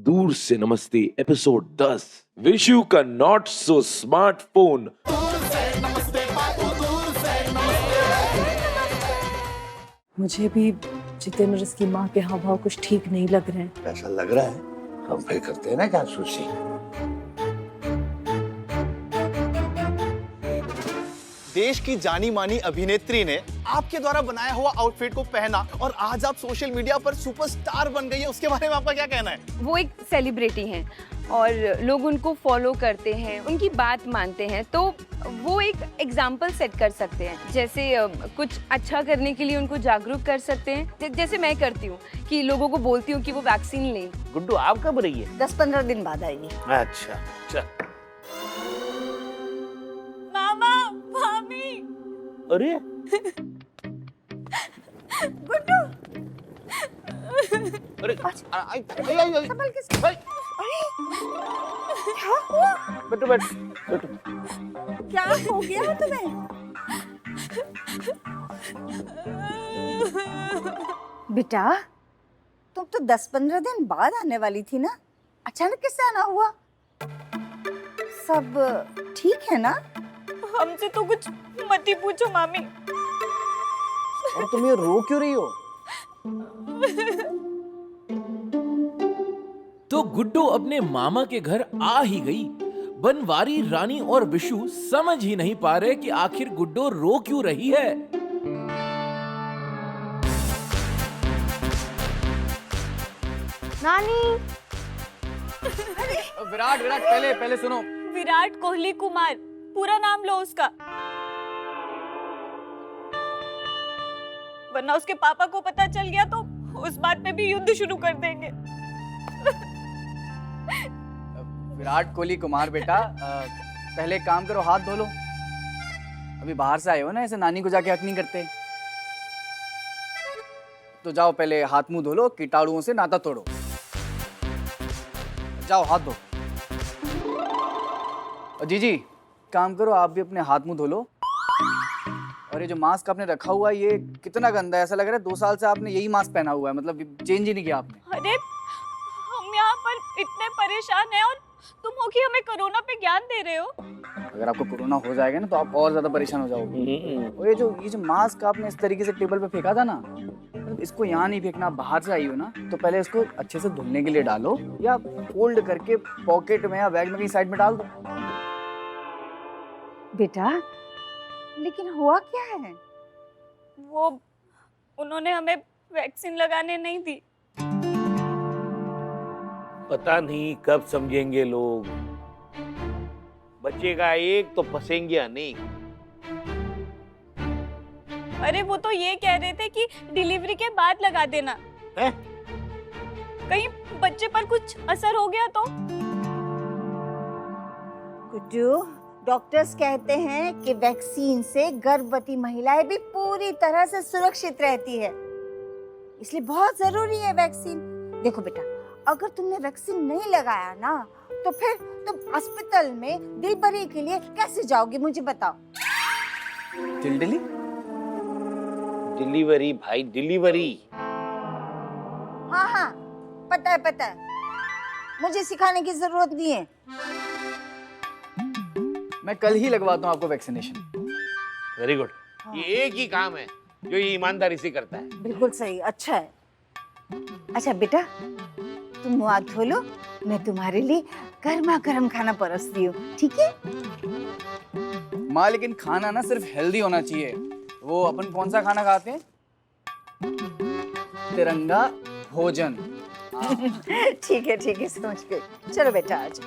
दूर से नमस्ते एपिसोड 10 विशु का नॉट सो स्मार्टफोन। मुझे भी जितेंद्र की माँ के हाव भाव कुछ ठीक नहीं लग रहे हैं। ऐसा लग रहा है हम फिर करते हैं ना जासूसी। देश की जानी मानी अभिनेत्री ने आपके द्वारा बनाया हुआ आउटफिट को पहना और आज आप सोशल मीडिया पर सुपरस्टार बन गई है, उसके बारे में आपका क्या कहना है? वो एक सेलिब्रिटी हैं और लोग उनको फॉलो करते हैं, उनकी बात मानते हैं, तो वो एक एग्जाम्पल सेट कर सकते हैं। जैसे कुछ अच्छा करने के लिए उनको जागरूक कर सकते हैं, जैसे मैं करती हूँ कि लोगों को बोलती हूँ कि वो वैक्सीन लें। गुड्डू आप कब रही है? 10-15 दिन बाद आएगी। अच्छा चल। मामा, मामी। अरे गुड्डू, अरे संभल के अरे क्या हुआ? बैठो बैठो बैठो। क्या हो गया तुम्हें? बेटा तुम तो 10-15 दिन बाद आने वाली थी ना, अचानक कैसे आना हुआ? सब ठीक है ना? हमसे तो कुछ मत ही पूछो मामी। और तुम ये रो क्यों रही हो? तो गुड्डू अपने मामा के घर आ ही गई। बनवारी, रानी और विशु समझ ही नहीं पा रहे कि आखिर गुड्डू रो क्यों रही है। नानी। विराट पहले सुनो। विराट कोहली कुमार, पूरा नाम लो उसका, वरना उसके पापा को पता चल गया तो उस बात पे भी युद्ध शुरू कर देंगे। विराट कोहली कुमार बेटा, पहले एक काम करो, हाथ धो लो। अभी बाहर से आए हो ना, ऐसे नानी को जाके हक नहीं करते। तो जाओ पहले हाथ मुंह धो लो, कीटाणुओं से नाता तोड़ो। जाओ हाथ धो। और जी काम करो, आप भी अपने हाथ मुंह धो लो। और ये जो मास्क आपने रखा हुआ है ये कितना गंदा है, ऐसा लग रहा है 2 साल से आपने यही मास्क पहना हुआ है, मतलब चेंज ही नहीं किया आपने। अरे हम यहाँ पर इतने परेशान हैं और तुम हो कि हमें कोरोना पे ज्ञान दे रहे हो। अगर आपको कोरोना हो जाएगा ना तो आप और ज्यादा परेशान हो जाओगे। और ये जो मास्क आपने इस तरीके से टेबल पे फेंका था ना, मतलब इसको यहाँ नहीं फेंकना। आप बाहर से आई हो ना तो पहले इसको अच्छे से धुलने के लिए डालो, या फोल्ड करके पॉकेट में या बैग में कहीं साइड में डाल दो। बेटा लेकिन हुआ क्या है? वो उन्होंने हमें वैक्सीन लगाने नहीं दी। पता नहीं कब समझेंगे लोग, बचेगा एक तो फंसेंगे अनेक। अरे वो तो ये कह रहे थे कि डिलीवरी के बाद लगा देना है? कहीं बच्चे पर कुछ असर हो गया तो? गुड्डू, डॉक्टर्स कहते हैं कि वैक्सीन से गर्भवती महिलाएं भी पूरी तरह से सुरक्षित रहती है, इसलिए बहुत जरूरी है वैक्सीन। देखो बेटा, अगर तुमने वैक्सीन नहीं लगाया ना तो फिर तुम अस्पताल में डिलीवरी के लिए कैसे जाओगी, मुझे बताओ। डिलीवरी भाई, डिलीवरी। हाँ पता है, मुझे सिखाने की जरूरत नहीं है। मैं कल ही लगवाता हूँ आपको वैक्सीनेशन। Very good. ये एक ही काम है जो ये ईमानदारी से करता है। बिल्कुल सही, अच्छा है। अच्छा बेटा तुम मुंह हाथ धो लो, मैं तुम्हारे लिए गर्मा गर्म खाना परोसती हूँ, ठीक है? माँ लेकिन खाना ना सिर्फ हेल्दी होना चाहिए। वो अपन कौन सा खाना खाते हैं? तिरंगा भोजन। ठीक है समझ गई। चलो बेटा आज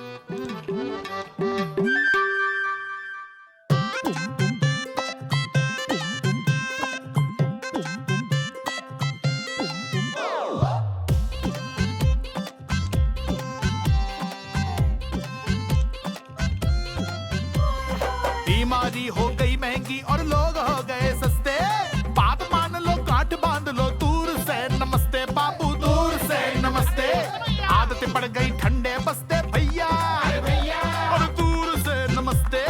बीमारी हो गई महंगी और लोग हो गए सस्ते, बात मान लो गांठ बांध लो, दूर से नमस्ते बाबू, दूर से नमस्ते। आदतें पड़ गई ठंडे बस्ते भैया, और दूर से नमस्ते।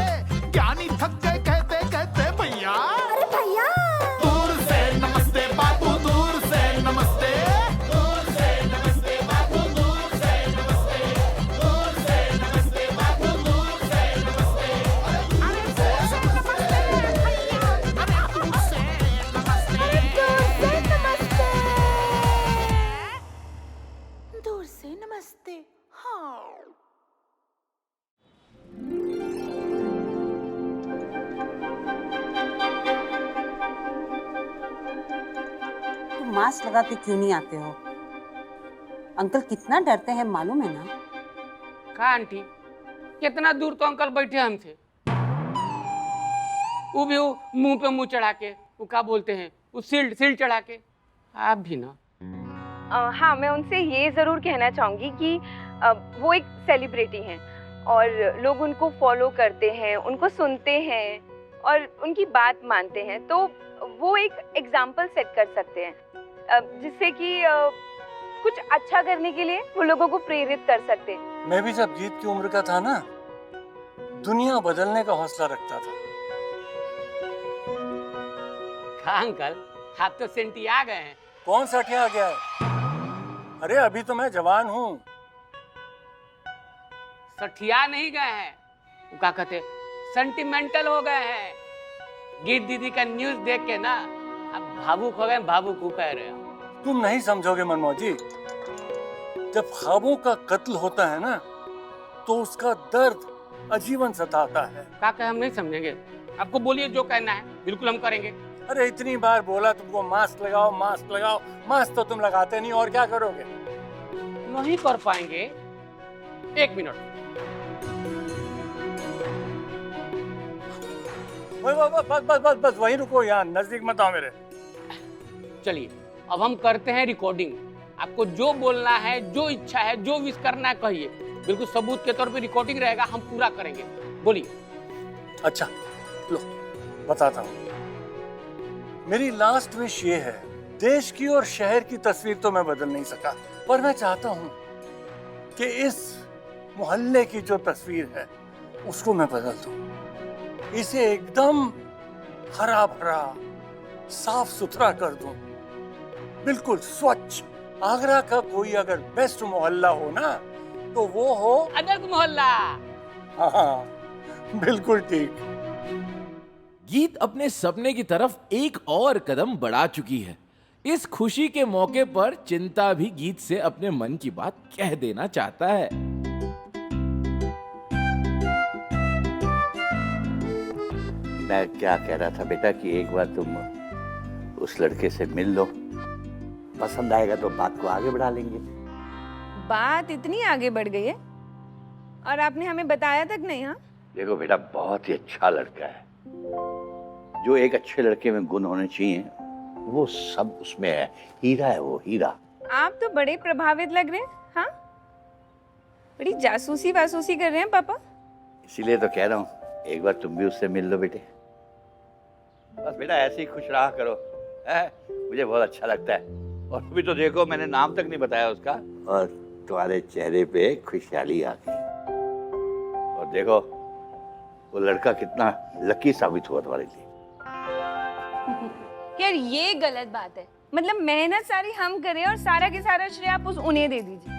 ज्ञानी थक गए कहते कहते भैया, अरे भैया दूर से नमस्ते बाबू, दूर से नमस्ते, दूर से नमस्ते बाबू, दूर से नमस्ते। तुम मास्क लगा के क्यों नहीं आते हो? अंकल कितना डरते हैं मालूम है ना? कहा आंटी, कितना दूर तो अंकल बैठे हमसे, वो भी वो मुंह पे मुंह चढ़ा के, वो क्या बोलते हैं, वो सील्ड चढ़ा के। आप भी ना। हाँ, मैं उनसे ये ज़रूर कहना चाहूँगी कि वो एक सेलिब्रिटी हैं और लोग उनको फॉलो करते हैं, उनको सुनते हैं और उनकी बात मानते हैं, तो वो एक एग्जाम्पल सेट कर सकते हैं जिससे कि कुछ अच्छा करने के लिए वो लोगों को प्रेरित कर सकते हैं। मैं भी जब गीत की उम्र का था ना, दुनिया बदलने का हौसला रखता था। हाँ अंकल, आप तो सेंटी आ गए हैं। कौन सा आ गया है? अरे अभी तो मैं जवान हूँ। सठिया नहीं गए हैं, वो क्या कहते, सेंटिमेंटल हो गए हैं। गीत दीदी का न्यूज देख के ना अब भावुक हो गए, भावुक को कह रहे हो। तुम नहीं समझोगे मनमोहन जी, जब ख्वाबों का कत्ल होता है ना, तो उसका दर्द आजीवन सताता है। क्या कहे, हम नहीं समझेंगे। आपको बोलिए जो कहना है, बिल्कुल हम करेंगे। अरे इतनी बार बोला तुमको मास्क लगाओ, मास्क लगाओ, मास्क तो तुम लगाते नहीं, और क्या करोगे? नहीं कर पाएंगे। एक मिनट, बस वहीं रुको, यहाँ नजदीक मत आओ मेरे। चलिए अब हम करते हैं रिकॉर्डिंग। आपको जो बोलना है, जो इच्छा है, जो विश करना है कहिए, बिल्कुल सबूत के तौर पे रिकॉर्डिंग रहेगा, हम पूरा करेंगे। बोलिए। अच्छा लो बताता हूँ। मेरी लास्ट विश ये है, देश की और शहर की तस्वीर तो मैं बदल नहीं सका, पर मैं चाहता हूँ कि इस मोहल्ले की जो तस्वीर है उसको मैं बदल दूं। इसे एकदम हरा भरा, साफ सुथरा कर दूं, बिल्कुल स्वच्छ। आगरा का कोई अगर बेस्ट मोहल्ला हो ना, तो वो हो अदर्क मोहल्ला। हाँ बिल्कुल ठीक। गीत अपने सपने की तरफ एक और कदम बढ़ा चुकी है। इस खुशी के मौके पर चिंता भी गीत से अपने मन की बात कह देना चाहता है। मैं क्या कह रहा था बेटा कि एक बार तुम उस लड़के से मिल लो, पसंद आएगा तो बात को आगे बढ़ा लेंगे। बात इतनी आगे बढ़ गई है और आपने हमें बताया तक नहीं। हाँ देखो बेटा, बहुत ही अच्छा लड़का है। जो एक अच्छे लड़के में गुण होने चाहिए वो सब उसमें है। हीरा है वो, हीरा। आप तो बड़े प्रभावित लग रहे हैं। हाँ, बड़ी जासूसी वासूसी कर रहे हैं पापा। इसीलिए तो कह रहा हूँ, एक बार तुम भी उससे मिल लो बेटे। बस बेटा ऐसे ही खुश रहा करो, है? मुझे बहुत अच्छा लगता है। और अभी तो देखो, मैंने नाम तक नहीं बताया उसका, और तुम्हारे चेहरे पे खुशहाली आ गई। और देखो वो लड़का कितना लकी साबित हुआ तुम्हारे लिए। यार ये गलत बात है। मतलब मेहनत सारी हम करें और सारा के सारा श्रेय आप उन्हें दे दीजिए।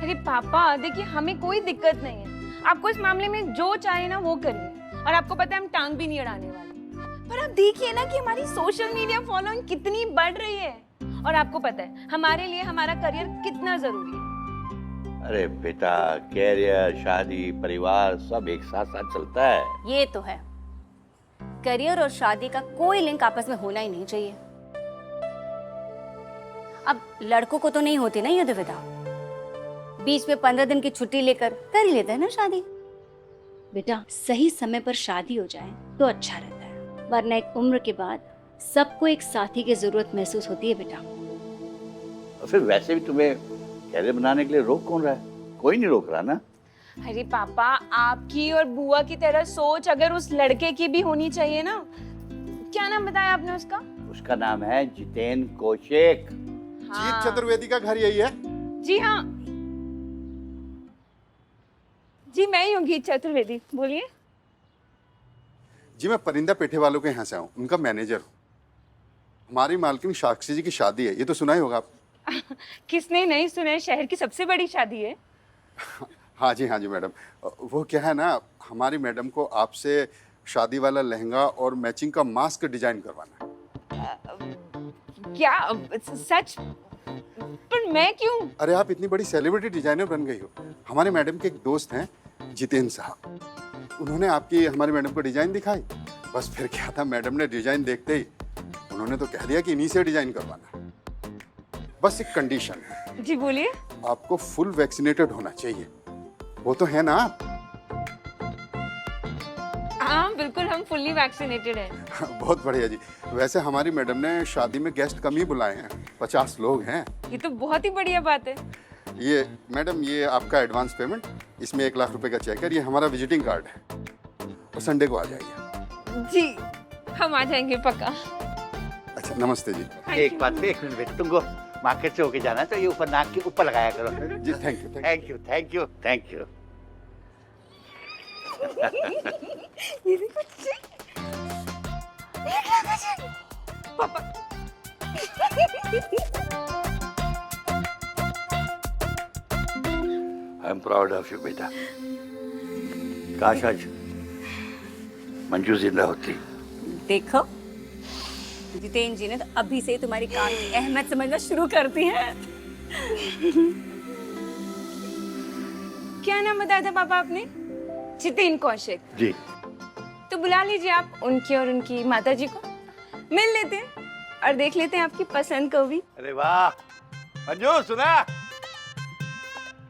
अरे पापा देखिए, हमें कोई दिक्कत नहीं है। आपको इस मामले में जो चाहे ना वो करिए, और आपको पता है हम टांग भी नहीं अड़ाने वाले। पर आप देखिए ना कि हमारी सोशल मीडिया फॉलोइंग कितनी बढ़ रही है, और आपको पता है हमारे लिए हमारा करियर कितना जरूरी है। अरे बेटा, कैरियर, शादी, परिवार सब एक साथ साथ चलता है। ये तो है, करियर और शादी का कोई लिंक आपस में होना ही नहीं चाहिए। अब लड़कों को तो नहीं होती ना ये दुविधा, बीच में 15 दिन की छुट्टी लेकर कर ही लेते हैं ना शादी। बेटा सही समय पर शादी हो जाए तो अच्छा रहता है, वरना एक उम्र के बाद सबको एक साथी की जरूरत महसूस होती है बेटा। और फिर वैसे भी तुम्हें कैरियर बनाने के लिए रोक कौन रहा है? कोई नहीं रोक रहा ना। अरे पापा, आपकी और बुआ की तरह सोच अगर उस लड़के की भी होनी चाहिए ना। क्या नाम बताया आपने उसका? उसका नाम है जितेन कौशिक। हाँ। जीत चतुर्वेदी का घर यही है? जी हाँ जी, मैं ही हूँ गीत चतुर्वेदी। बोलिए। जी मैं परिंदा पेठे वालों के यहाँ से आऊँ, उनका मैनेजर हूँ। हमारी मालकिन साक्षी जी की शादी है, ये तो सुना ही होगा आप। किसने नहीं सुना है, शहर की सबसे बड़ी शादी है। हाँ जी मैडम। वो क्या है ना, हमारी मैडम को आपसे शादी वाला लहंगा और मैचिंग का मास्क डिजाइन करवाना है। क्या सच? पर मैं क्यों? अरे आप इतनी बड़ी सेलिब्रिटी डिजाइनर बन गई हो। हमारे मैडम के एक दोस्त हैं जितेन साहब, उन्होंने आपकी हमारी मैडम को डिजाइन दिखाई। बस फिर क्या था, मैडम ने डिजाइन देखते ही उन्होंने तो कह दिया कि इन्हीं से डिजाइन करवाना। बस एक कंडीशन है, जी बोलिए। आपको फुल वैक्सीनेटेड होना चाहिए। वो तो है ना आप? हाँ बिल्कुल, हम फुल्ली वैक्सीनेटेड हैं। बहुत बढ़िया जी। वैसे हमारी मैडम ने शादी में गेस्ट कम ही बुलाए हैं, 50 लोग हैं। ये तो बहुत ही बढ़िया बात है। ये मैडम, ये आपका एडवांस पेमेंट, इसमें 1 लाख रुपए का चेक है, ये हमारा विजिटिंग कार्ड है, और संडे को आ जाइए। जी हम आ जाएंगे पक्का। अच्छा नमस्ते जी। एक बात पे 1 मिनट बेटा, तुमको मार्केट से होके जाना है तो ये ऊपर नाक के ऊपर लगाया करो। जी thank you. Thank you thank you thank you. ये देखो पापा। I am proud of you बेटा। काश आज मंजू जिंदा होती। देखो जितेंद्र जी ने तो अभी से ही तुम्हारी काम की अहमियत समझना शुरू कर दी है। क्या नाम बताया था पापा आपने? जितेंद्र कौशिक जी। तो बुला लीजिए आप उनकी और उनकी माता जी को, मिल लेते हैं और देख लेते हैं आपकी पसंद को भी। अरे वाह मंजू, सुना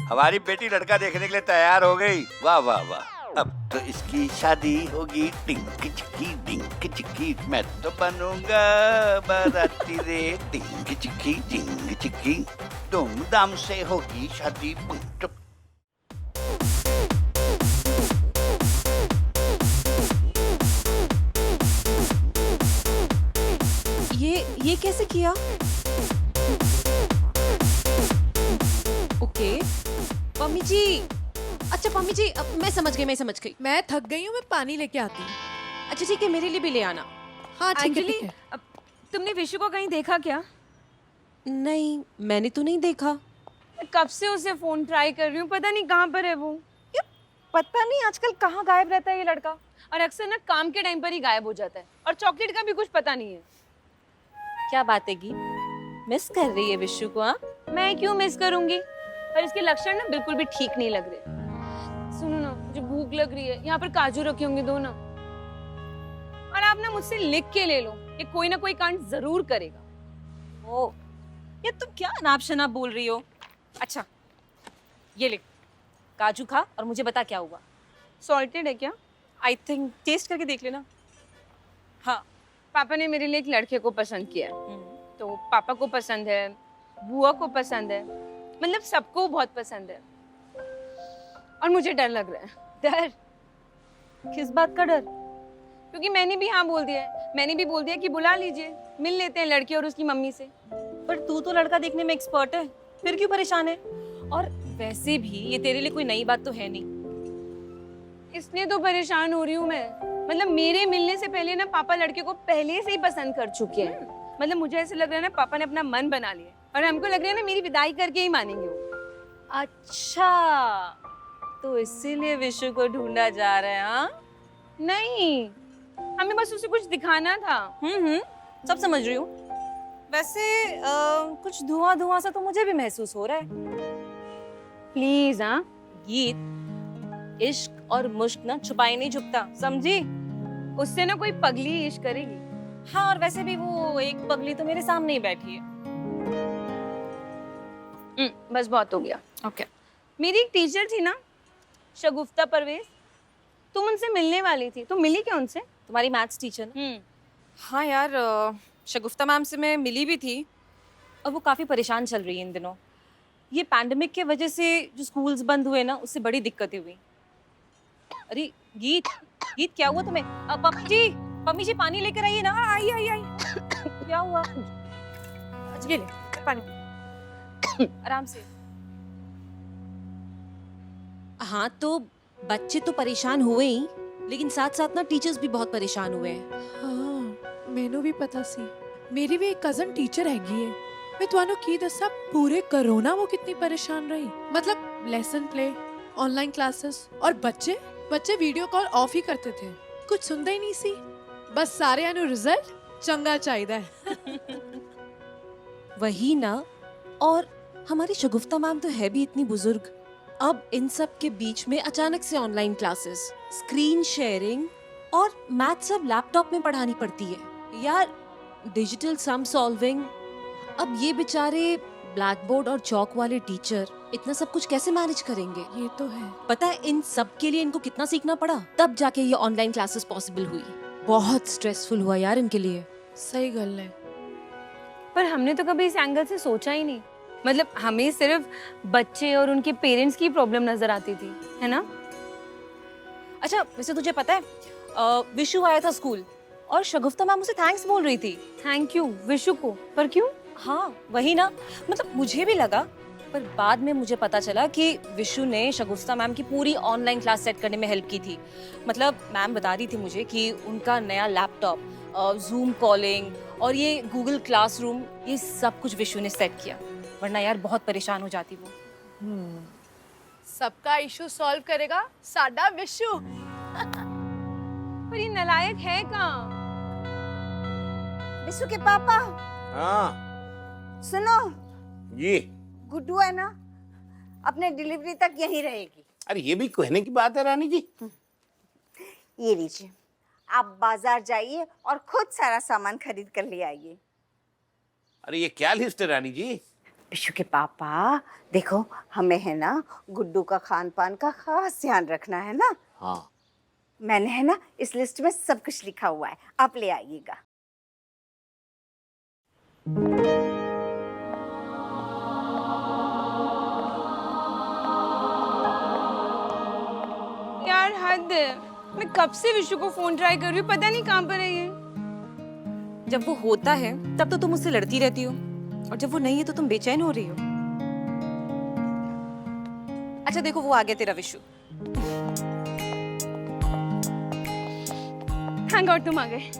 हमारी बेटी लड़का देखने के लिए तैयार हो गई। वाह वाह वाह। अब तो इसकी शादी होगी टिंक चिक्की, मैं तो बनूंगा बाराती रे। टिंक चिक्की धूमधाम से होगी शादी। ये कैसे किया? ओके पम्मी जी, अच्छा पम्मी जी, अब मैं समझ गई। मैं थक गई हूँ, मैं पानी लेके आती हूँ। अच्छा ठीक है, मेरे लिए भी ले आना। हाँ ठीक है, अंजलि, ठीक है। अब तुमने विशु को कहीं देखा क्या? नहीं, मैंने तो नहीं देखा। कब से उसे फोन ट्राई कर रही हूँ, पता नहीं कहाँ पर है वो। ये पता नहीं आजकल कहाँ गायब रहता है ये लड़का, और अक्सर ना काम के टाइम पर ही गायब हो जाता है, और चॉकलेट का भी कुछ पता नहीं है। क्या बात है गी, मिस कर रही है विशु को? हाँ मैं क्यों मिस करूंगी, पर इसके लक्षण ना बिल्कुल भी ठीक नहीं लग रहे। सुनो ना, मुझे भूख लग रही है, यहाँ पर काजू रखे होंगे दो ना, और आप ना मुझसे लिख के ले लो, ये कोई ना कोई कांड जरूर करेगा। ओ, ये तुम क्या अनाप शनाप बोल रही हो? अच्छा ये ले, काजू खा और मुझे बता क्या हुआ। सॉल्टेड है क्या? आई थिंक टेस्ट करके देख लेना। हाँ, पापा ने मेरे लिए एक लड़के को पसंद किया है, तो पापा को पसंद है, बुआ को पसंद है, मतलब सबको बहुत पसंद है, और मुझे डर लग रहा है। डर? किस बात का डर? क्योंकि मैंने भी हाँ बोल दिया है, मैंने भी बोल दिया कि बुला लीजिए, मिल लेते हैं लड़के और उसकी मम्मी से। पर तू तो लड़का देखने में एक्सपर्ट है, फिर क्यों परेशान है? और वैसे भी ये तेरे लिए कोई नई बात तो है नहीं। इसलिए तो परेशान हो रही हूँ मैं, मतलब मेरे मिलने से पहले ना पापा लड़के को पहले से ही पसंद कर चुके हैं। मतलब मुझे ऐसे लग रहा है ना पापा ने अपना मन बना लिया, और हमको लग रहा है ना मेरी विदाई करके ही मानेंगे वो। अच्छा, तो इसीलिए विशु को ढूंढा जा रहा है? हाँ नहीं, हमें बस उसे कुछ दिखाना था। सब समझ रही हूँ। वैसे कुछ धुआं सा तो मुझे भी महसूस हो रहा है। प्लीज हाँ गीत, इश्क और मुश्क ना छुपाई नहीं झुकता, समझी? उससे ना कोई पगली इश्क करेगी। हाँ, और वैसे भी वो एक पगली तो मेरे सामने ही बैठी है। बस बहुत हो गया। ओके। मेरी एक टीचर थी ना, शगुफ्ता परवेज, तुम उनसे मिलने वाली थी, तुम मिली क्या उनसे? तुम्हारी मैथ्स टीचर? हाँ यार, शगुफ्ता मैम से मैं मिली भी थी, और वो काफ़ी परेशान चल रही है इन दिनों। ये पैंडेमिक के वजह से जो स्कूल्स बंद हुए ना, उससे बड़ी दिक्कतें हुई। अरे गीत क्या हुआ तुम्हें? पम्मी जी पानी लेकर आइए ना। आई क्या हुआ? ये ले पानी, आराम से। हाँ, तो बच्चे तो परेशान हुए ही, लेकिन साथ साथ ना टीचर्स भी बहुत परेशान हुए हैं। हाँ, मैनू भी पता सी, मेरी भी एक कजन टीचर हैगी है। मैं ਤੁਹਾਨੂੰ ਕੀ ਦੱਸਾਂ, पूरे कोरोना वो कितनी परेशान रही। मतलब लेसन प्ले, ऑनलाइन क्लासेस, और बच्चे वीडियो कॉल ऑफ ही करते थे, कुछ सुनते ही नहीं सी। बस सारे नु रिजल्ट चंगा चाहिदा है। वही ना, और हमारी शगुफ्ता मैम तो है भी इतनी बुजुर्ग। अब इन सब के बीच में अचानक से ऑनलाइन क्लासेस, स्क्रीन शेयरिंग, और मैथ सब लैपटॉप में पढ़ानी पड़ती है यार, डिजिटल सम सॉल्विंग। अब ये बेचारे ब्लैक बोर्ड और चौक वाले टीचर इतना सब कुछ कैसे मैनेज करेंगे? ये तो है। पता है इन सब के लिए इनको कितना सीखना पड़ा, तब जाके ये ऑनलाइन क्लासेस पॉसिबल हुई। बहुत स्ट्रेसफुल हुआ यार इनके लिए। सही गल है। पर हमने तो कभी इस एंगल से सोचा ही नहीं। मतलब हमें सिर्फ बच्चे और उनके पेरेंट्स की प्रॉब्लम नजर आती थी, है ना? अच्छा वैसे तुझे पता है विशु आया था स्कूल और शगुफ्ता मैम उसे थैंक्स बोल रही थी। थैंक यू विशु को? पर क्यों? हाँ वही ना, मतलब मुझे भी लगा, पर बाद में मुझे पता चला कि विशु ने शगुफ्ता मैम की पूरी ऑनलाइन क्लास सेट करने में हेल्प की थी। मतलब मैम बता रही थी मुझे कि उनका नया लैपटॉप, जूम कॉलिंग और ये गूगल क्लासरूम, ये सब कुछ विशु ने सेट किया, वरना यार बहुत परेशान हो जाती वो। सबका इशू सॉल्व करेगा साडा विशु। पर ये नालायक है कहाँ? विशु के पापा हाँ सुनो, जी। गुड्डू है ना, अपने डिलीवरी तक यहीं रहेगी। अरे ये भी कहने की बात है रानी जी। ये लीजिए, आप बाजार जाइए और खुद सारा सामान खरीद कर ले आइए। अरे ये क्या लिस्ट है रानी जी? विशु के पापा देखो, हमें है ना गुड्डू का खान पान का खास ध्यान रखना है ना। हाँ मैंने है ना इस लिस्ट में सब कुछ लिखा हुआ है, आप ले आइएगा। यार हद है, मैं कब से विशु को फोन ट्राई कर रही हूँ, पता नहीं कहाँ पर है ये। जब वो होता है तब तो तुम उससे लड़ती रहती हो, और जब वो नहीं है तो तुम बेचैन हो रही हो। अच्छा देखो वो आ गया तेरा विशु। हाँ गॉड तुम आ गए।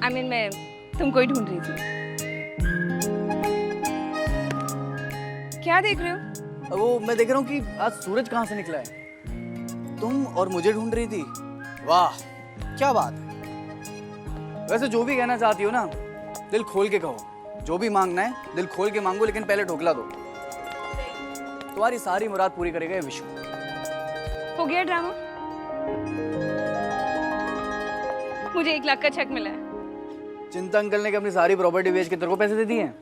आई मीन मैं तुमको ही ढूंढ रही थी। क्या देख रहे हो? वो मैं देख रहा हूँ कि आज सूरज कहाँ से निकला है। तुम और मुझे ढूंढ रही थी? वाह क्या बात है। वैसे जो भी कहना चाहती हो ना, दिल खोल के कहो। जो भी मांगना है दिल खोल के मांगो, लेकिन पहले ढोकला दो। तुम्हारी सारी मुराद पूरी करेगा ये विशु। हो गया ड्रामा। मुझे 1 लाख का चेक मिला है। चिंता अंकल ने अपनी सारी प्रॉपर्टी बेच के तेरे को पैसे दे दिए हैं।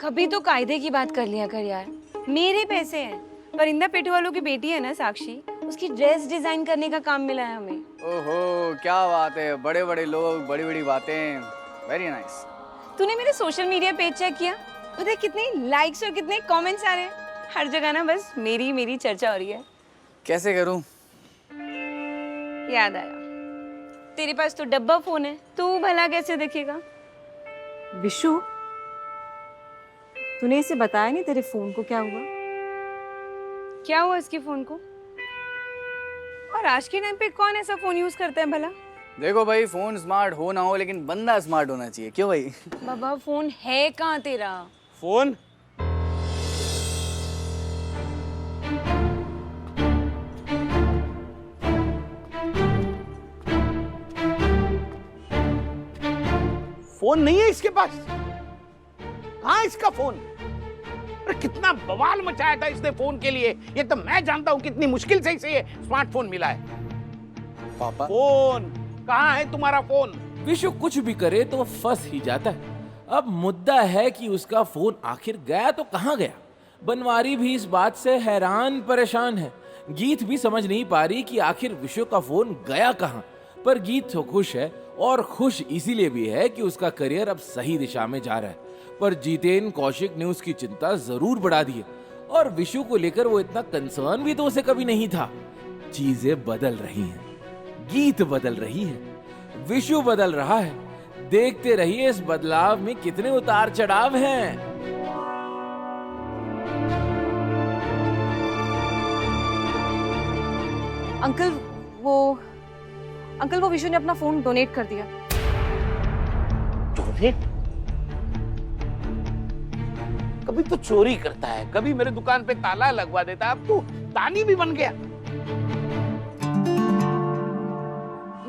कभी तो कायदे की बात कर लिया कर यार। मेरे पैसे हैं। परिंदा पेटू वालों की बेटी है ना साक्षी, उसकी ड्रेस डिजाइन करने का काम मिला है हमें। ओहो क्या बात है, बड़े बड़े लोग, बड़ी बड़ी बातें। Very nice. तूने मेरे सोशल मीडिया पेज चेक किया? पता है कितने लाइक्स और कितने कमेंट्स आ रहे हैं? हर जगह ना बस मेरी चर्चा हो रही है। कैसे करूं? याद आया, तेरे पास तो डब्बा फोन है, तू भला कैसे देखेगा? विशु तूने इसे बताया नहीं तेरे फोन को क्या हुआ? क्या हुआ इसके फोन को? और आज के टाइम पे कौन ऐसा फोन यूज करता है भला? देखो भाई, फोन स्मार्ट हो ना हो लेकिन बंदा स्मार्ट होना चाहिए। क्यों भाई? बाबा फोन है कहाँ तेरा? फोन फोन नहीं है इसके पास। कहाँ इसका फोन? अरे कितना बवाल मचाया था इसने फोन के लिए। ये तो मैं जानता हूँ कितनी मुश्किल से इसे ये स्मार्टफोन मिला है। पापा फोन कहाँ है तुम्हारा फोन? विशु कुछ भी करे तो फंस ही जाता है। अब मुद्दा है कि उसका फोन आखिर गया तो कहाँ गया। बनवारी भी इस बात से हैरान परेशान है। गीत भी समझ नहीं पा रही कि आखिर विशु का फोन गया कहाँ। पर गीत तो खुश है, और खुश इसीलिए भी है कि उसका करियर अब सही दिशा में जा रहा है। पर जितेन कौशिक ने उसकी चिंता जरूर बढ़ा दी है, और विशु को लेकर वो इतना कंसर्न भी तो उसे कभी नहीं था। चीजें बदल रही हैं, गीत बदल रही है, विशु बदल रहा है। देखते रहिए इस बदलाव में कितने उतार चढ़ाव हैं। अंकल वो विशु ने अपना फोन डोनेट कर दिया। डोनेट? कभी तो चोरी करता है, कभी मेरे दुकान पे ताला लगवा देता है, अब तो दानी भी बन गया।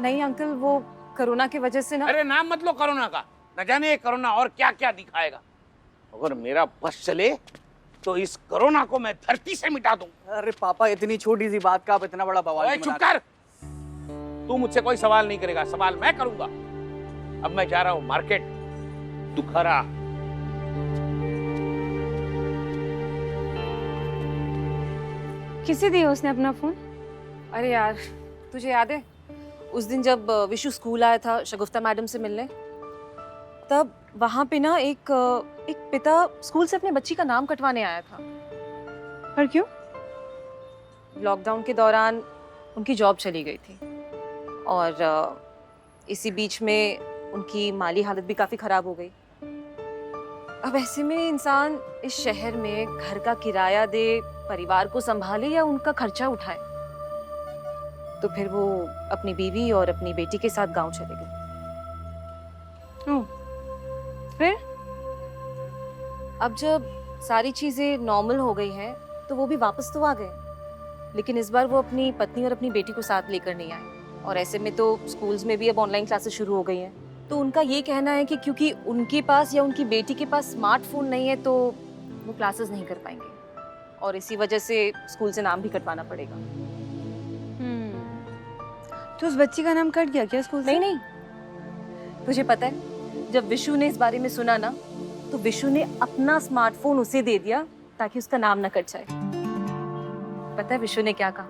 नहीं अंकल, वो कोरोना की वजह से ना। अरे नाम मत लो कोरोना का, न जाने ये कोरोना और क्या क्या दिखाएगा। अगर मेरा बस चले तो इस कोरोना को मैं धरती से मिटा दूं। अरे पापा, इतनी छोटी सी बात का आप इतना बड़ा बवाल चुप कर। तू मुझसे कोई सवाल नहीं करेगा, सवाल मैं करूंगा। अब मैं जा रहा हूं मार्केट। दुखहरा किसे दिया उसने अपना फोन? अरे यार, तुझे याद है उस दिन जब विशु स्कूल आया था शगुफ्ता मैडम से मिलने, तब वहाँ पे ना एक पिता स्कूल से अपने बच्ची का नाम कटवाने आया था। पर क्यों? लॉकडाउन के दौरान उनकी जॉब चली गई थी और इसी बीच में उनकी माली हालत भी काफ़ी ख़राब हो गई। अब ऐसे में इंसान इस शहर में घर का किराया दे, परिवार को संभाले या उनका खर्चा उठाए, तो फिर वो अपनी बीवी और अपनी बेटी के साथ गांव चले गए। फिर अब जब सारी चीजें नॉर्मल हो गई हैं तो वो भी वापस तो आ गए, लेकिन इस बार वो अपनी पत्नी और अपनी बेटी को साथ लेकर नहीं आए। और ऐसे में तो स्कूल्स में भी अब ऑनलाइन क्लासेस शुरू हो गई हैं, तो उनका ये कहना है कि क्योंकि उनके पास या उनकी बेटी के पास स्मार्टफोन नहीं है तो वो क्लासेस नहीं कर पाएंगे और इसी वजह से स्कूल से नाम भी कटवाना पड़ेगा। तो उस बच्ची का नाम कट गया क्या स्कूल से? नहीं, तुझे पता है जब विशु ने इस बारे में सुना ना, तो विशु ने अपना स्मार्टफोन उसे दे दिया ताकि उसका नाम ना कट जाए। पता है विशु ने क्या कहा?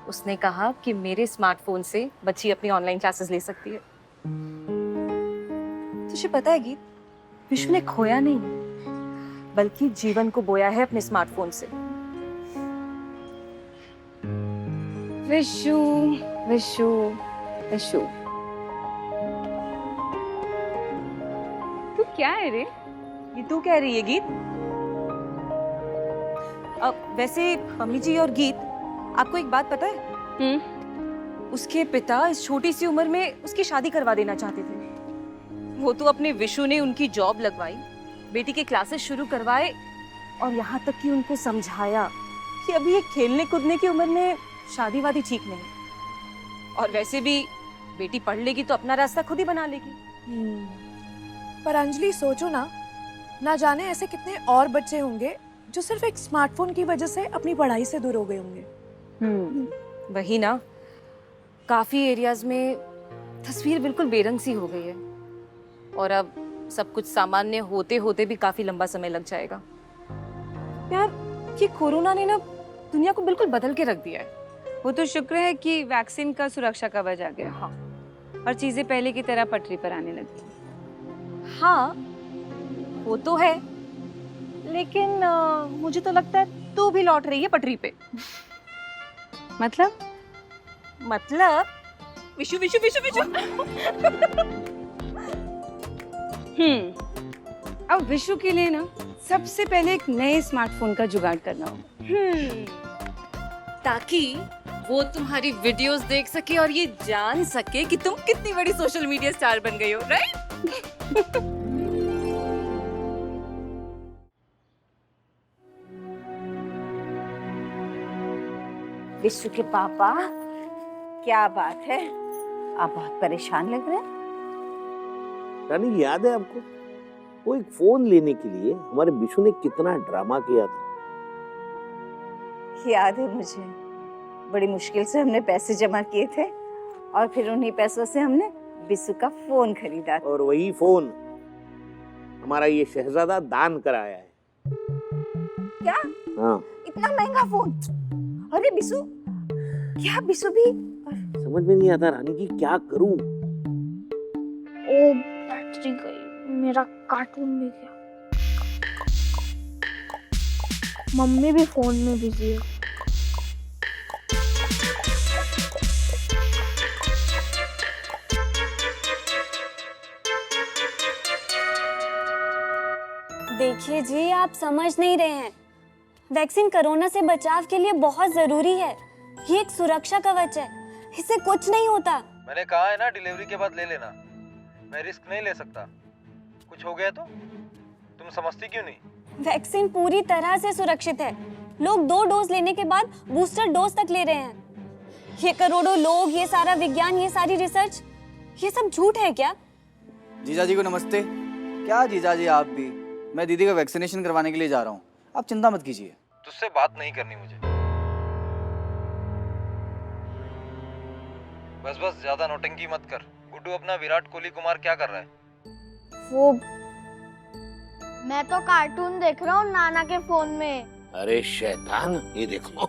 उसने कहा कि मेरे स्मार्टफोन से बच्ची अपनी ऑनलाइन क्लासेस ले सकती है। तुझे पता है गीत, विशु ने खोया नहीं बल्कि जीवन को बोया है अपने स्मार्टफोन से। विशु विशु विशु, तू क्या है रे? ये तू कह रही है गीत? अब वैसे मम्मी जी और गीत, आपको एक बात पता है? उसके पिता इस छोटी सी उम्र में उसकी शादी करवा देना चाहते थे। वो तो अपने विशु ने उनकी जॉब लगवाई, बेटी के क्लासेस शुरू करवाए और यहाँ तक कि उनको समझाया कि अभी ये खेलने कूदने की उम्र में शादी वादी ठीक नहीं, और वैसे भी बेटी पढ़ लेगी तो अपना रास्ता खुद ही बना लेगी। पर अंजलि सोचो ना जाने ऐसे कितने और बच्चे होंगे जो सिर्फ एक स्मार्टफोन की वजह से अपनी पढ़ाई से दूर हो गए होंगे। वही ना, काफी एरियाज में तस्वीर बिल्कुल बेरंग सी हो गई है और अब सब कुछ सामान्य होते होते भी काफी लंबा समय लग जाएगा। यार, ये कोरोना ने ना दुनिया को बिल्कुल बदल के रख दिया है। वो तो शुक्र है कि वैक्सीन का सुरक्षा कवच आ गया। हाँ, और चीजें पहले की तरह पटरी पर आने लगी। हाँ, वो तो है, लेकिन मुझे तो लगता है तू भी लौट रही है पटरी पे। मतलब विशु विशु विशु विशु। अब विशु के लिए ना सबसे पहले एक नए स्मार्टफोन का जुगाड़ करना होगा, ताकि वो तुम्हारी वीडियोस देख सके और ये जान सके कि तुम कितनी बड़ी सोशल मीडिया स्टार बन गई हो, राइट? विशु के पापा, क्या बात है, आप बहुत परेशान लग रहे हैं। रानी, याद है आपको वो एक फोन लेने के लिए हमारे विशु ने कितना ड्रामा किया था? याद है मुझे, बड़ी मुश्किल से हमने पैसे जमा किए थे और फिर उन्हीं पैसों से हमने विशु का फोन खरीदा। और वही फोन हमारा ये शहजादा दान कराया है। क्या? हाँ। इतना महंगा फोन? अरे विशु, क्या विशु भी? समझ में नहीं आता रानी जी, क्या करूं? ओ, बैटरी गई, मेरा कार्टून भी गया, मम्मी भी फोन में बिजी है। देखिए जी, आप समझ नहीं रहे हैं। वैक्सीन कोरोना से बचाव के लिए बहुत जरूरी है। ये एक सुरक्षा कवच है, इससे कुछ नहीं होता। मैंने कहा है ना, डिलीवरी के बाद ले लेना। मैं रिस्क नहीं ले सकता, कुछ हो गया तो? तुम समझती क्यों नहीं? वैक्सीन पूरी तरह से सुरक्षित है। लोग 2 डोज लेने के बाद बूस्टर डोज तक ले रहे हैं। ये करोड़ों लोग, ये सारा विज्ञान, ये सारी रिसर्च, ये सब झूठ है क्या? जीजा जी को नमस्ते। क्या जीजा जी, आप भी? मैं दीदी का वैक्सीनेशन करवाने के लिए जा रहा हूँ, आप चिंता मत कीजिए। तुझसे बात नहीं करनी मुझे। बस ज्यादा नौटंकी मत कर। गुड्डू, अपना विराट कोहली कुमार क्या कर रहा है? वो मैं तो कार्टून देख रहा हूँ नाना के फोन में। अरे शैतान, ये देखो।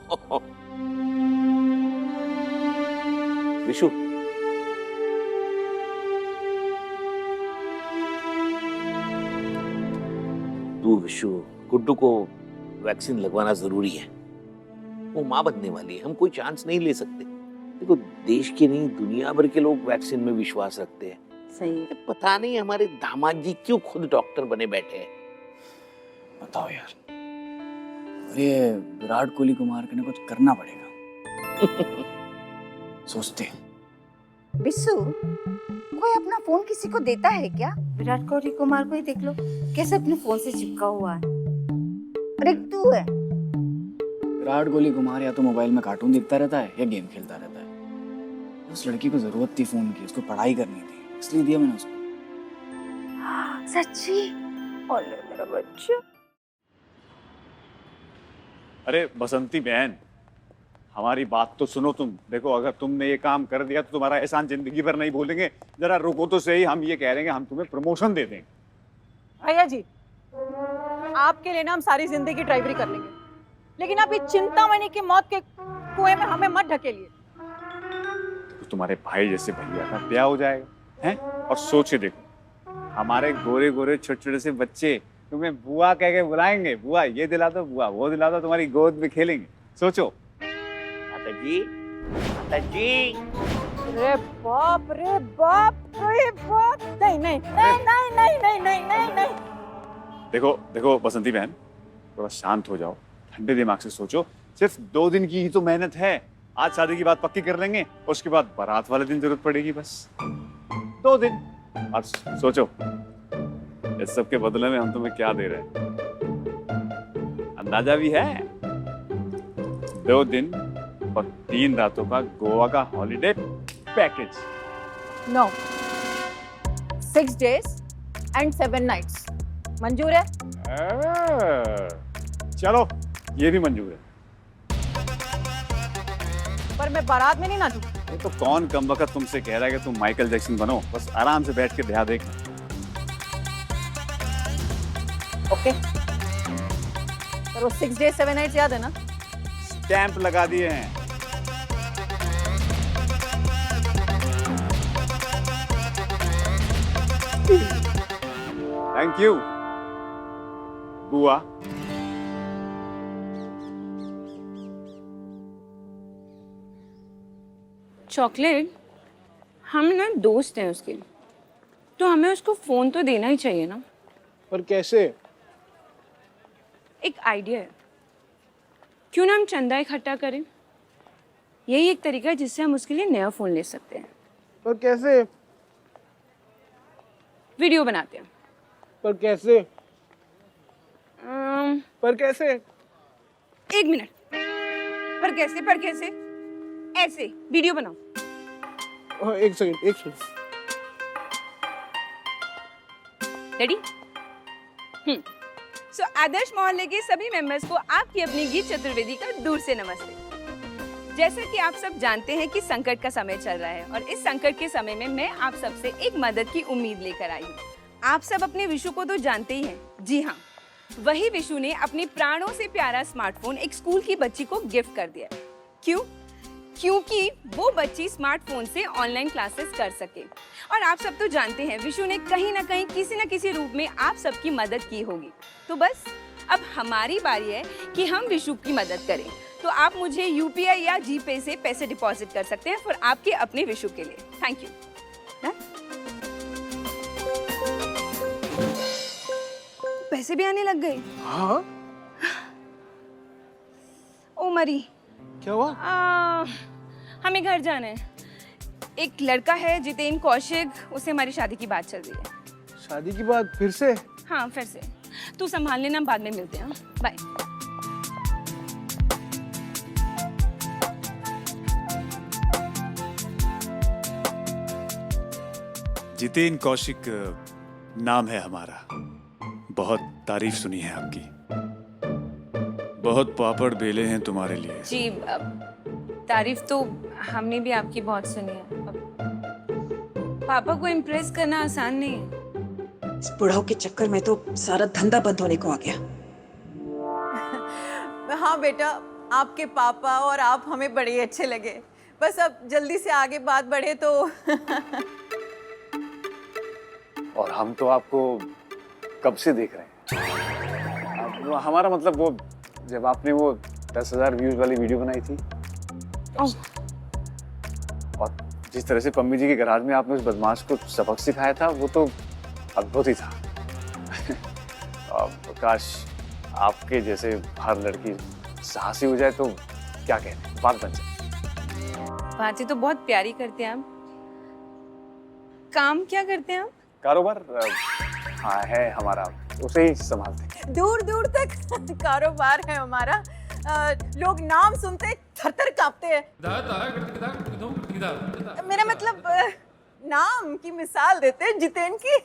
विशु, तू विशु, गुड्डू को वैक्सीन लगवाना जरूरी है। वो माँ बनने वाली है, हम कोई चांस नहीं ले सकते। देखो, देश के नहीं दुनिया भर के लोग वैक्सीन में विश्वास रखते हैं। सही। पता नहीं हमारे दामाद जी क्यों खुद डॉक्टर बने बैठे हैं। बताओ यार, ये विराट कोहली को मार के कुछ करना पड़ेगा। सोचते हैं। बिस्सू, कोई अपना फोन किसी को देता है क्या? विराट कोहली कुमार को ही देख लो, कैसे अपने फोन से चिपका हुआ है। और एक तू है। विराट कोहली कुमार या तो मोबाइल में कार्टून देखता रहता है या गेम खेलता रहता है। उस लड़की को जरूरत थी फोन की, उसको पढ़ाई करनी थी, इसलिए दिया मैंने उसको। सच्ची? ओले मेरा बच्चा। अरे बसंती बहन, हमारी बात तो सुनो तुम। देखो, अगर तुमने ये काम कर दिया तो तुम्हारा एहसान जिंदगी भर नहीं भूलेंगे। जरा रुको तो सही, हम ये कह रहे हैं हम तुम्हें प्रमोशन दे देंगे। भैया जी, आपके लिए ना हम सारी जिंदगी ड्राइवरी कर लेंगे, लेकिन आप ये चिंतामणि की मौत के कुएं में हमें मत ढकेलिए। तो तुम्हारे भाई जैसे भैया का ब्याह हो जाएगा, हैं? और सोचे देखो, हमारे गोरे गोरे छोटे छोटे से बच्चे तुम्हें बुआ कह के बुलाएंगे। बुआ ये दिला दो, बुआ वो दिला दो, तुम्हारी गोद में खेलेंगे। सोचो। माता जी, माता जी। रे बाप, रे बाप, रे बाप। नहीं नहीं नहीं नहीं नहीं नहीं नहीं नहीं नहीं। देखो देखो बसंती बहन, थोड़ा शांत हो जाओ, ठंडे दिमाग से सोचो। सिर्फ 2 दिन की ही तो मेहनत है। आज शादी की बात पक्की कर लेंगे, उसके बाद बारात वाले दिन जरूरत पड़ेगी। बस 2 दिन। और सोचो, इस सब के बदले में हम तुम्हें क्या दे रहे हैं, अंदाजा भी है? 2 दिन और 3 रातों का गोवा का holiday package. No, 6 days and 7 nights। मंजूर है? चलो, ये भी मंजूर है। पर मैं बारात में नहीं नाचूं। ये तो कौन कमबख्त तुमसे कह रहा है कि तुम माइकल जैक्सन बनो। बस आराम से बैठ के ब्याह देखना। ओके, पर वो 6 days 7 nights याद है ना? स्टैंप लगा दिए हैं। थैंक यू बुआ। चॉकलेट, हम ना दोस्त हैं उसके, तो हमें उसको फोन तो देना ही चाहिए ना। पर कैसे? एक आइडिया है, क्यों ना हम चंदा इकट्ठा करें। यही एक तरीका है जिससे हम उसके लिए नया फोन ले सकते हैं। पर कैसे? वीडियो बनाते हैं। पर कैसे? पर कैसे? 1 मिनट। पर कैसे? पर कैसे? ऐसे वीडियो बनाओ। एक सेकंड। रेडी? सो आदर्श मोहल्ले के सभी मेंबर्स को आपकी अपनी गीत चतुर्वेदी का दूर से नमस्ते। जैसा कि आप सब जानते हैं कि संकट का समय चल रहा है और इस संकट के समय में मैं आप सबसे एक मदद की उम्मीद लेकर आई हूँ। आप सब अपने विशु को तो जानते ही हैं। जी हाँ, वही विशु ने अपनी प्राणों से प्यारा स्मार्टफोन एक स्कूल की बच्ची को गिफ्ट कर दिया। क्यों? क्योंकि वो बच्ची स्मार्टफोन से ऑनलाइन क्लासेस कर सके। और आप सब तो जानते हैं विशु ने कहीं ना कहीं किसी न किसी रूप में आप सबकी मदद की होगी। तो बस अब हमारी बारी है कि हम विशु की मदद करें। तो आप मुझे यूपीआई या जीपे से पैसे डिपॉजिट कर सकते हैं फॉर आपके अपने विशु के लिए। Thank you. पैसे भी आने लग गए। हाँ? ओ मरी, क्या हुआ? हमें घर जाना है। एक लड़का है जितेंद्र कौशिक, उससे हमारी शादी की बात चल रही है। शादी की बात फिर से? हाँ, फिर से। तू संभाल लेना, बाद में मिलते हैं। बाय। जितेंद्र कौशिक नाम है हमारा। बहुत तारीफ सुनी है आपकी। बहुत पापड़ बेले हैं तुम्हारे लिए। जी, तारीफ तो हमने भी आपकी बहुत सुनी है। पापा को इम्प्रेस करना आसान नहीं है। इस बुढ़ाओ के चक्कर में तो सारा धंधा बंद होने को आ गया। हाँ बेटा, आपके पापा और आप हमें बड़े ही अच्छे लगे। बस अब जल्दी से आगे बात बढ़े तो और हम तो आपको कब से देख रहे हैं। हमारा मतलब वो जब आपने वो 10,000 व्यूज वाली वीडियो बनाई थी, और जिस तरह से पम्मी जी के गराज में आपने उस बदमाश को सबक सिखाया था, वो तो अद्भुत ही था। काश आपके जैसे हर लड़की साहसी हो जाए तो क्या कहते हैं, बात बन जाए। बातें तो बहुत प्यारी करते हैं आप। काम क्या करते हैं आप? कारोबार हाँ है हमारा, उसे ही संभालते हैं। दूर दूर तक कारोबार है हमारा। लोग नाम सुनते थर थर कांपते हैं। मेरा मतलब नाम की मिसाल देते हैं, जितेन की।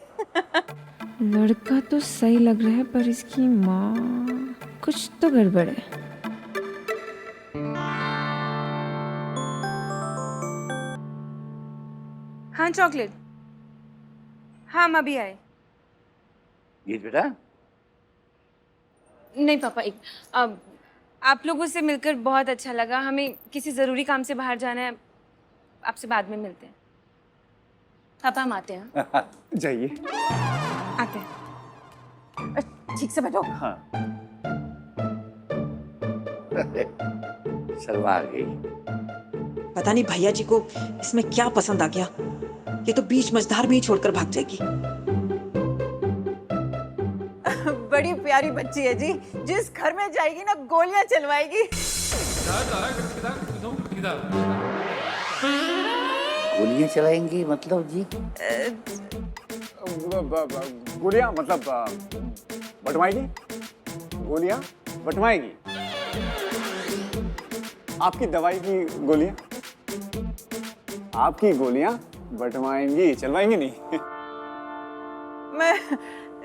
लड़का तो सही लग रहा है पर इसकी माँ कुछ तो गड़बड़ है। हाँ चॉकलेट। हाँ हम अभी आए। गीत बेटा, नहीं पापा, एक अब आप लोगों से मिलकर बहुत अच्छा लगा। हमें किसी ज़रूरी काम से बाहर जाना है, आपसे बाद में मिलते हैं। पापा हम आते हैं। जाइए। आते हैं। ठीक से बैठो। हाँ। शर्मा आ गई। पता नहीं भैया जी को इसमें क्या पसंद आ गया, ये तो बीच मझधार में ही छोड़कर भाग जाएगी। बड़ी प्यारी बच्ची है जी, जिस घर में जाएगी ना गोलियां चलवाएगी। गोलियां चलाएंगी मतलब जी? गोलियां मतलब बंटवाएगी, गोलियां बंटवाएगी। आपकी दवाई की गोलियां, आपकी गोलियां बंटवाएंगी, चलवाएंगी नहीं। मैं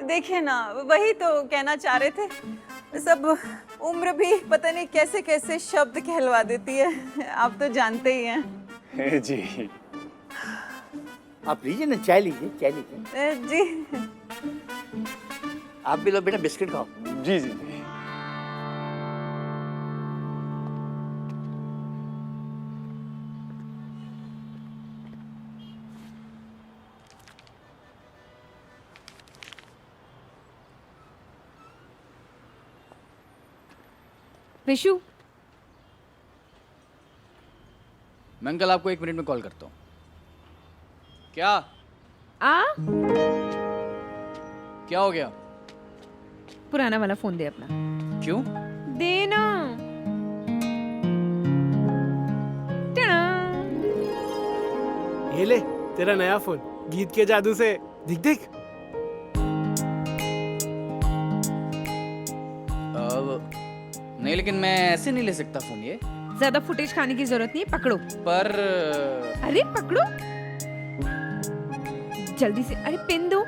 देखिए ना, वही तो कहना चाह रहे थे। सब उम्र भी पता नहीं कैसे कैसे शब्द कहलवा देती है, आप तो जानते ही हैं। जी आप लीजिए ना, चाय लीजिए, चाय लीजिए। जी आप भी लो बेटा, बिस्किट खाओ। जी जी। विशु, मैं अंकल आपको 1 मिनट में कॉल करता हूँ। क्या क्या हो गया? पुराना वाला फोन दे अपना। क्यों? देना। ये ले तेरा नया फोन, गीत के जादू से। दिख दिख। नहीं, लेकिन मैं ऐसे नहीं ले सकता फोन। ये ज्यादा फुटेज खाने की जरूरत नहीं है, पकड़ो। पर अरे पकड़ो जल्दी से। अरे पिन दो।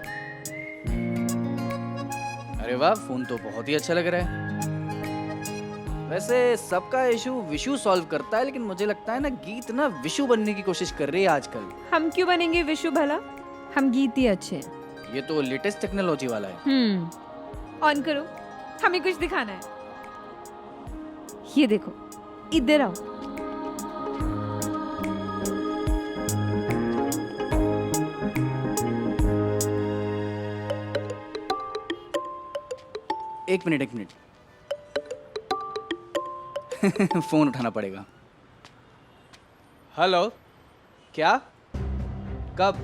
अरे वाह, फोन तो बहुत ही अच्छा लग रहा है। वैसे सबका इशू विशु सॉल्व करता है, लेकिन मुझे लगता है ना गीत ना विशु बनने की कोशिश कर रही है आजकल। हम क्यों बनेंगे विशु भला, हम गीत ही अच्छे हैं। ये तो लेटेस्ट टेक्नोलॉजी वाला है। ऑन करो, हमें कुछ दिखाना है। ये देखो, इधर आओ। एक मिनट फोन उठाना पड़ेगा। हेलो, क्या? कब?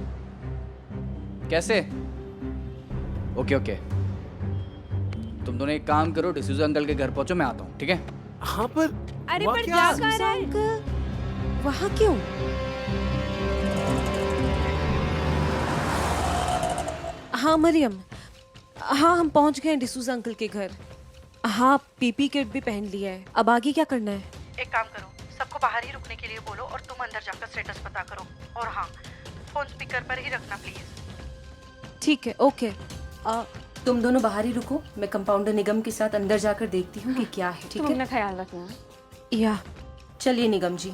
कैसे? ओके। तुम दोनों एक काम करो, डिसूजा अंकल के घर पहुंचो, मैं आता हूँ, ठीक है? हाँ पर अरे पर जा कहाँ रहा है? वहाँ क्यों? हाँ मरियम, हाँ हम पहुँच गए हैं डिसूजा अंकल के घर। हाँ पीपी किट भी पहन लिया है। अब आगे क्या करना है? एक काम करो, सबको बाहर ही रुकने के लिए बोलो और तुम अंदर जाकर स्टेटस पता करो। और हाँ, फोन स्पीकर पर ही रखना प्लीज। ठीक है, ओके। तुम दोनों बाहर ही रुको, मैं कंपाउंडर निगम के साथ अंदर जाकर देखती हूँ कि क्या है। ठीक है, अपना ख्याल रखना। या चलिए निगम जी।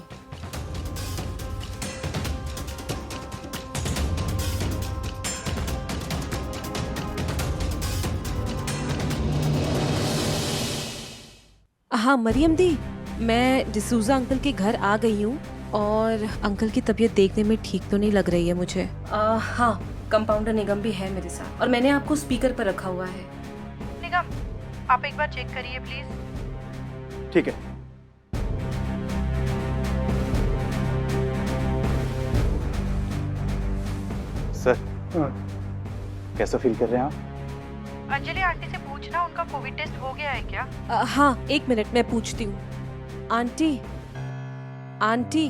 हाँ मरियम दी, मैं डिसूजा अंकल के घर आ गई हूँ और अंकल की तबीयत देखने में ठीक तो नहीं लग रही है मुझे। हाँ, कंपाउंडर निगम भी है मेरे साथ और मैंने आपको स्पीकर पर रखा हुआ है। निगम, आप एक बार चेक करिए प्लीज। ठीक है। सर, कैसा फील कर रहे हैं आप? अंजलि आंटी से पूछना उनका कोविड टेस्ट हो गया है क्या? हाँ, एक मिनट मैं पूछती हूँ। Aunty, aunty,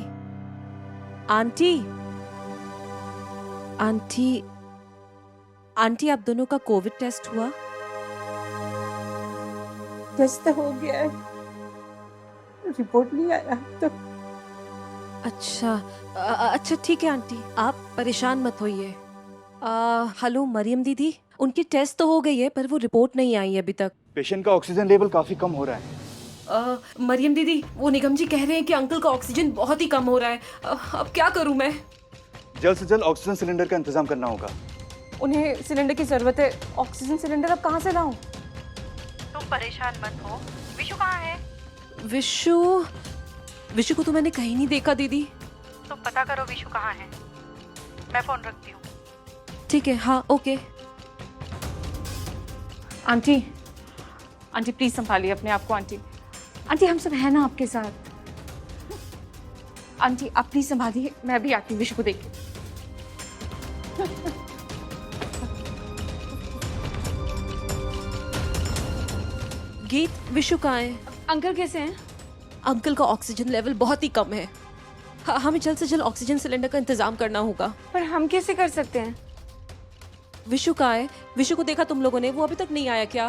aunty, aunty, aunty, आप दोनों का कोविड टेस्ट हुआ? टेस्ट हो गया है, रिपोर्ट नहीं आया तो। अच्छा, अच्छा ठीक है आंटी, आप परेशान मत होइए। हेलो मरियम दीदी, उनकी टेस्ट तो हो गई है पर वो रिपोर्ट नहीं आई है अभी तक। पेशेंट का ऑक्सीजन लेवल काफी कम हो रहा है। मरियम दीदी, वो निगम जी कह रहे हैं कि अंकल का ऑक्सीजन बहुत ही कम हो रहा है। अब क्या करूं मैं? जल्द से जल्द ऑक्सीजन सिलेंडर का इंतजाम करना होगा। उन्हें सिलेंडर की जरूरत है। ऑक्सीजन सिलेंडर अब कहाँ से लाऊं? तुम परेशान मत हो। विशु कहाँ है? विशु, विशु को तो मैंने कहीं नहीं देखा दीदी। तो पता करो विशु कहाँ है। मैं फोन रखती हूँ। ठीक है, हाँ ओके। आंटी, आंटी प्लीज संभालिए अपने आप को। आंटी, आंटी हम सब है ना आपके साथ। आंटी आप प्लीज संभालिए, मैं भी आती हूँ विशु को देख के। गीत, विशु कहाँ है? अंकल कैसे हैं? अंकल का ऑक्सीजन लेवल बहुत ही कम है। हमें जल्द से जल्द ऑक्सीजन सिलेंडर का इंतजाम करना होगा। पर हम कैसे कर सकते हैं? विशु कहाँ है? विशु को देखा तुम लोगों ने? वो अभी तक नहीं आया क्या?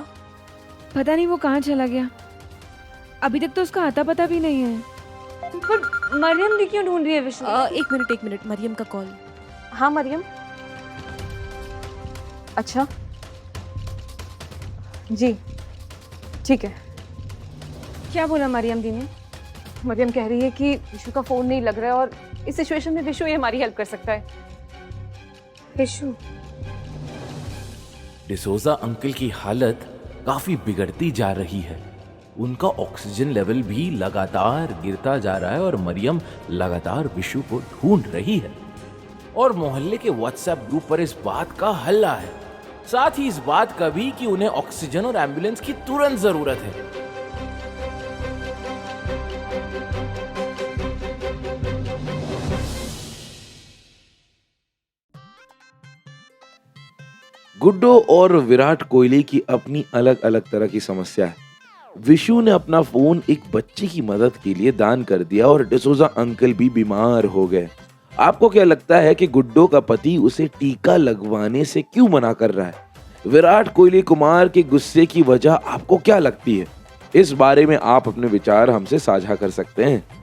पता नहीं वो कहाँ चला गया, अभी तक तो उसका आता पता भी नहीं है। पर मरियम भी क्यों ढूंढ रही है विशु? एक मिनट, मरियम का कॉल। हाँ मरियम। अच्छा जी, ठीक है। क्या बोला मरियम दी ने? मरियम कह रही है कि विशु का फोन नहीं लग रहा है और इस सिचुएशन में विशु ही हमारी हेल्प कर सकता है। विशु, डिसोजा अंकल की हालत काफी बिगड़ती जा रही है। उनका ऑक्सीजन लेवल भी लगातार गिरता जा रहा है और मरियम लगातार विशु को ढूंढ रही है और मोहल्ले के व्हाट्सएप ग्रुप पर इस बात का हल्ला है, साथ ही इस बात का भी कि उन्हें ऑक्सीजन और एम्बुलेंस की तुरंत जरूरत है। गुड्डो और विराट कोहली की अपनी अलग अलग तरह की समस्या है। विशु ने अपना फोन एक बच्चे की मदद के लिए दान कर दिया और डिसोजा अंकल भी बीमार हो गए। आपको क्या लगता है कि गुड्डो का पति उसे टीका लगवाने से क्यों मना कर रहा है? विराट कोहली कुमार के गुस्से की वजह आपको क्या लगती है? इस बारे में आप अपने विचार हमसे साझा कर सकते हैं।